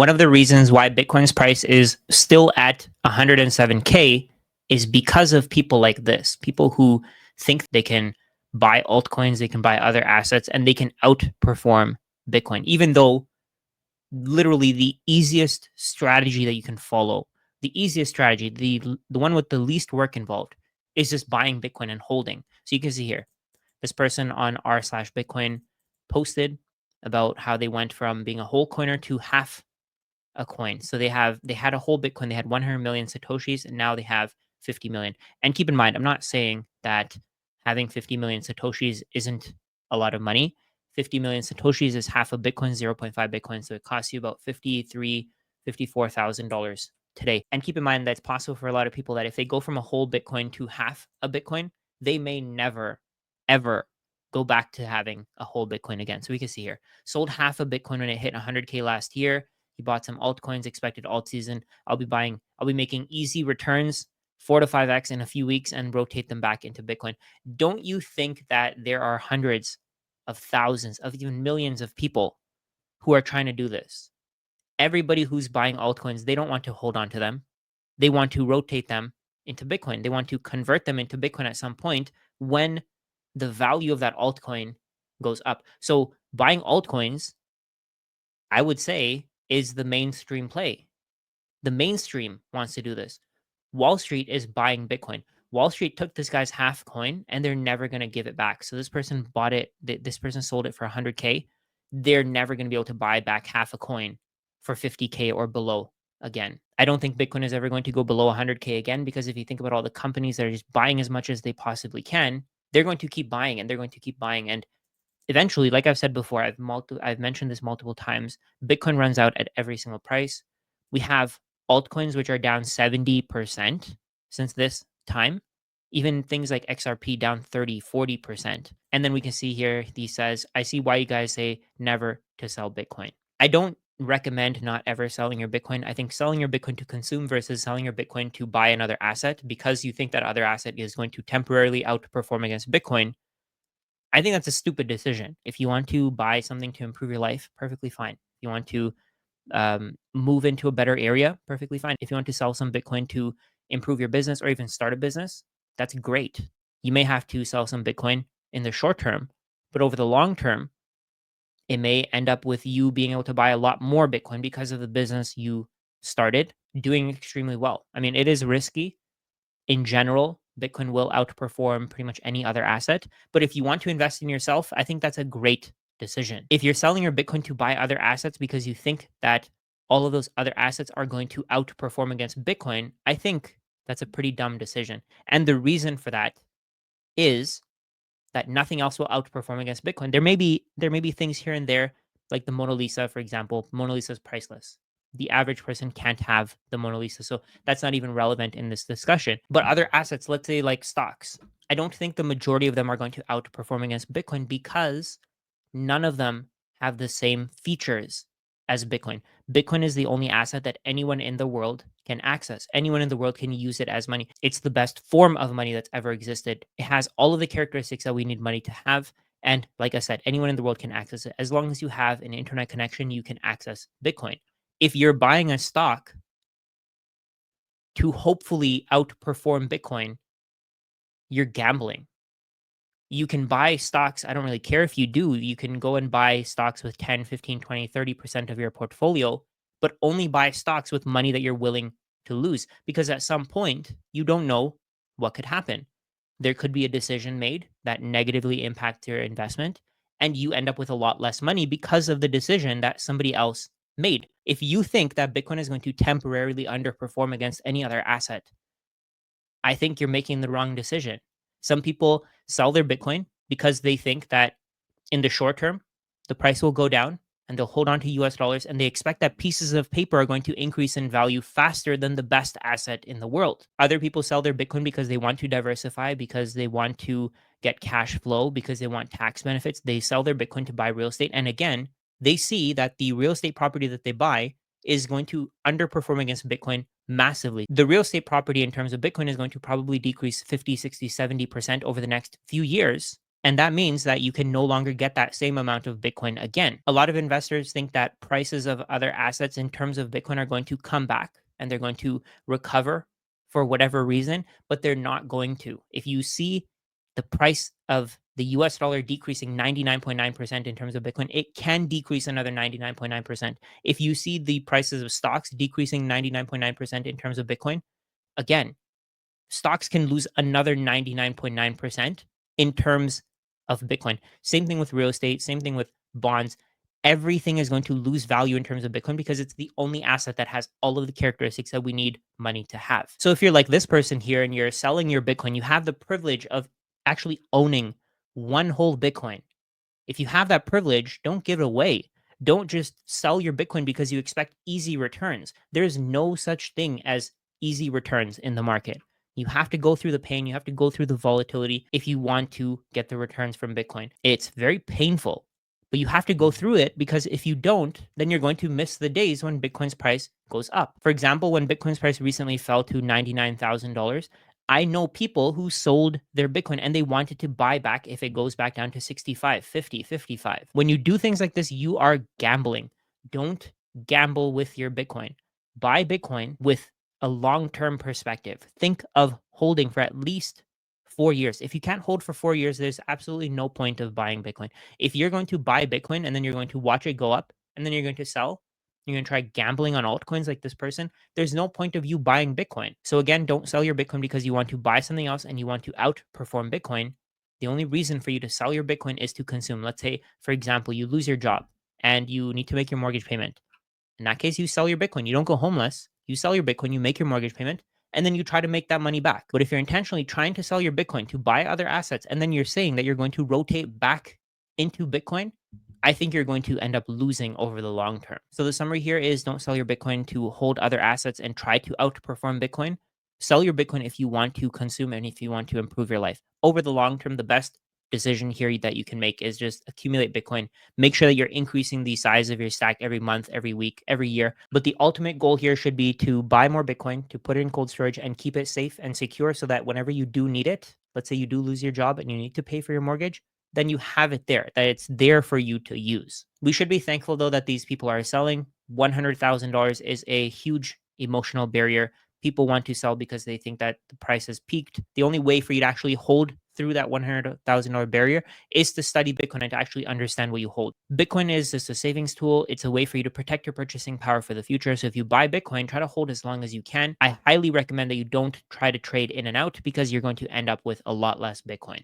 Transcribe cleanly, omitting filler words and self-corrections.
One of the reasons why Bitcoin's price is still at 107K is because of people like this, people who think they can buy altcoins, they can buy other assets, and they can outperform Bitcoin, even though literally the easiest strategy that you can follow, the easiest strategy, the one with the least work involved, is just buying Bitcoin and holding. So you can see here, this person on r/Bitcoin posted about how they went from being a whole coiner to half a coin. So they had a whole Bitcoin, they had 100 million satoshis, and now they have 50 million. And keep in mind, I'm not saying that having 50 million satoshis isn't a lot of money. 50 million satoshis is half a Bitcoin, 0.5 Bitcoin, so it costs you about $54,000 today. And keep in mind that it's possible for a lot of people that if they go from a whole Bitcoin to half a Bitcoin, they may never ever go back to having a whole Bitcoin again. So we can see here, sold half a Bitcoin when it hit 100K last year. He bought some altcoins, expected alt season. I'll be making easy returns, 4 to 5x in a few weeks, and rotate them back into Bitcoin. Don't you think that there are hundreds of thousands of even millions of people who are trying to do this? Everybody who's buying altcoins, they don't want to hold on to them. They want to rotate them into Bitcoin. They want to convert them into Bitcoin at some point when the value of that altcoin goes up. So buying altcoins, I would say, is the mainstream play. The mainstream wants to do this. Wall Street is buying Bitcoin. Wall Street took this guy's half coin and they're never going to give it back. So this person bought it, this person sold it for 100K. They're never going to be able to buy back half a coin for 50K or below again. I don't think Bitcoin is ever going to go below 100K again, because if you think about all the companies that are just buying as much as they possibly can, they're going to keep buying and they're going to keep buying. And eventually, like I've said before, I've mentioned this multiple times, Bitcoin runs out at every single price. We have altcoins which are down 70% since this time. Even things like XRP down 30, 40%. And then we can see here, he says, I see why you guys say never to sell Bitcoin. I don't recommend not ever selling your Bitcoin. I think selling your Bitcoin to consume versus selling your Bitcoin to buy another asset because you think that other asset is going to temporarily outperform against Bitcoin, I think that's a stupid decision. If you want to buy something to improve your life, perfectly fine. If you want to move into a better area, perfectly fine. If you want to sell some Bitcoin to improve your business or even start a business, that's great. You may have to sell some Bitcoin in the short term, but over the long term, it may end up with you being able to buy a lot more Bitcoin because of the business you started doing extremely well. I mean, it is risky. In general, Bitcoin will outperform pretty much any other asset. But if you want to invest in yourself, I think that's a great decision. If you're selling your Bitcoin to buy other assets because you think that all of those other assets are going to outperform against Bitcoin, I think that's a pretty dumb decision. And the reason for that is that nothing else will outperform against Bitcoin. There may be things here and there, like the Mona Lisa, for example. Mona Lisa is priceless. The average person can't have the Mona Lisa, so that's not even relevant in this discussion. But other assets, let's say like stocks, I don't think the majority of them are going to outperform against Bitcoin because none of them have the same features as Bitcoin. Bitcoin is the only asset that anyone in the world can access. Anyone in the world can use it as money. It's the best form of money that's ever existed. It has all of the characteristics that we need money to have. And like I said, anyone in the world can access it. As long as you have an internet connection, you can access Bitcoin. If you're buying a stock to hopefully outperform Bitcoin, you're gambling. You can buy stocks. I don't really care if you do. You can go and buy stocks with 10, 15, 20, 30% of your portfolio, but only buy stocks with money that you're willing to lose, because at some point, you don't know what could happen. There could be a decision made that negatively impacts your investment, and you end up with a lot less money because of the decision that somebody else made. If you think that Bitcoin is going to temporarily underperform against any other asset, I think you're making the wrong decision. Some people sell their Bitcoin because they think that in the short term, the price will go down and they'll hold on to US dollars, and they expect that pieces of paper are going to increase in value faster than the best asset in the world. Other people sell their Bitcoin because they want to diversify, because they want to get cash flow, because they want tax benefits. They sell their Bitcoin to buy real estate. And again, they see that the real estate property that they buy is going to underperform against Bitcoin massively. The real estate property in terms of Bitcoin is going to probably decrease 50, 60, 70% over the next few years. And that means that you can no longer get that same amount of Bitcoin again. A lot of investors think that prices of other assets in terms of Bitcoin are going to come back and they're going to recover for whatever reason, but they're not going to. If you see the price of the US dollar decreasing 99.9% in terms of Bitcoin, it can decrease another 99.9%. If you see the prices of stocks decreasing 99.9% in terms of Bitcoin, again, stocks can lose another 99.9% in terms of Bitcoin. Same thing with real estate, same thing with bonds. Everything is going to lose value in terms of Bitcoin because it's the only asset that has all of the characteristics that we need money to have. So if you're like this person here and you're selling your Bitcoin, you have the privilege of actually owning one whole Bitcoin. If you have that privilege, don't give it away. Don't just sell your Bitcoin because you expect easy returns. There's no such thing as easy returns in the market. You have to go through the pain, you have to go through the volatility if you want to get the returns from Bitcoin. It's very painful, but you have to go through it because if you don't, then you're going to miss the days when Bitcoin's price goes up. For example, when Bitcoin's price recently fell to $99,000, I know people who sold their Bitcoin and they wanted to buy back if it goes back down to 65, 50, 55. When you do things like this, you are gambling. Don't gamble with your Bitcoin. Buy Bitcoin with a long-term perspective. Think of holding for at least 4 years. If you can't hold for 4 years, there's absolutely no point of buying Bitcoin. If you're going to buy Bitcoin and then you're going to watch it go up and then you're going to sell, you're going to try gambling on altcoins like this person, there's no point of you buying Bitcoin. So again, don't sell your Bitcoin because you want to buy something else and you want to outperform Bitcoin. The only reason for you to sell your Bitcoin is to consume. Let's say, for example, you lose your job and you need to make your mortgage payment. In that case, you sell your Bitcoin. You don't go homeless. You sell your Bitcoin, you make your mortgage payment, and then you try to make that money back. But if you're intentionally trying to sell your Bitcoin to buy other assets, and then you're saying that you're going to rotate back into Bitcoin, I think you're going to end up losing over the long term. So the summary here is don't sell your Bitcoin to hold other assets and try to outperform Bitcoin. Sell your Bitcoin if you want to consume and if you want to improve your life. Over the long term, the best decision here that you can make is just accumulate Bitcoin. Make sure that you're increasing the size of your stack every month, every week, every year. But the ultimate goal here should be to buy more Bitcoin, to put it in cold storage and keep it safe and secure so that whenever you do need it, let's say you do lose your job and you need to pay for your mortgage, then you have it there, that it's there for you to use. We should be thankful though that these people are selling. $100,000 is a huge emotional barrier. People want to sell because they think that the price has peaked. The only way for you to actually hold through that $100,000 barrier is to study Bitcoin and to actually understand what you hold. Bitcoin is just a savings tool. It's a way for you to protect your purchasing power for the future. So if you buy Bitcoin, try to hold as long as you can. I highly recommend that you don't try to trade in and out because you're going to end up with a lot less Bitcoin.